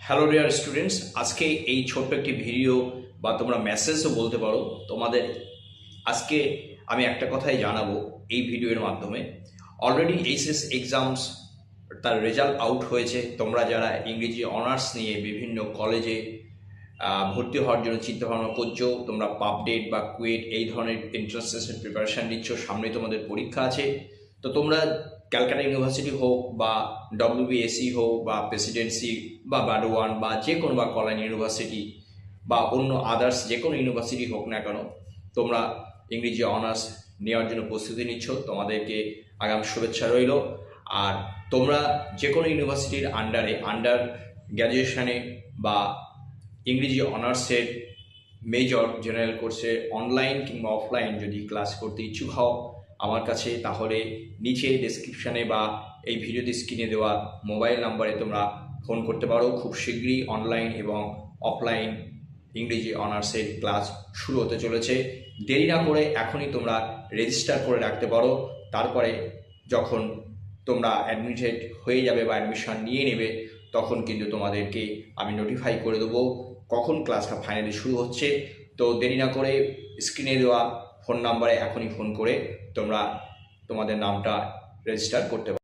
Hello dear students, আজকে এই ছোট্ট একটি ভিডিও বা তোমরা মেসেজও বলতে পারো তোমাদের। আজকে আমি একটা কথাই জানাবো এই ভিডিওর মাধ্যমে। অলরেডি এইচএস এক্সামস তার রেজাল্ট আউট হয়েছে। তোমরা যারা ইংরেজি অনার্স নিয়ে বিভিন্ন কলেজে ভর্তি হওয়ার জন্য চিন্তাভাবনা করছো, তোমরা পাবডেট বা কুয়েট এই ধরনের এন্ট্রান্স টেস্টের প্রিপারেশান নিচ্ছ, সামনে তোমাদের পরীক্ষা আছে। তো তোমরা ক্যালকাটা ইউনিভার্সিটি হোক বা ডব্লিউবিএসসি হোক বা প্রেসিডেন্সি বা বারোয়ান বা যে কোনো বা কল্যাণ ইউনিভার্সিটি বা অন্য আদার্স যে কোনো ইউনিভার্সিটি হোক না কেন, তোমরা ইংরেজি অনার্স নেওয়ার জন্য প্রস্তুতি নিচ্ছ। তোমাদেরকে আগাম শুভেচ্ছা রইল। আর তোমরা যে কোনো ইউনিভার্সিটির আন্ডার গ্র্যাজুয়েশনে বা ইংরেজি অনার্সের মেজর জেনারেল কোর্সে অনলাইন কিংবা অফলাইন যদি ক্লাস করতে ইচ্ছুক হও আমার কাছে, তাহলে নিচে ডেসক্রিপশানে বা এই ভিডিওতে স্ক্রিনে দেওয়া মোবাইল নাম্বারে তোমরা ফোন করতে পারো। খুব শীঘ্রই অনলাইন এবং অফলাইন ইংরেজি অনার্সের ক্লাস শুরু হতে চলেছে। দেরি না করে এখনই তোমরা রেজিস্টার করে রাখতে পারো। তারপরে যখন তোমরা অ্যাডমিটেড হয়ে যাবে বা অ্যাডমিশন নিয়ে নেবে, তখন কিন্তু তোমাদেরকে আমি নোটিফাই করে দেবো কখন ক্লাসটা ফাইনালি শুরু হচ্ছে। তো দেরি না করে স্ক্রিনে দেওয়া ফোন নাম্বারে এখনই ফোন করে তোমরা তোমাদের নামটা রেজিস্টার করতে পারো।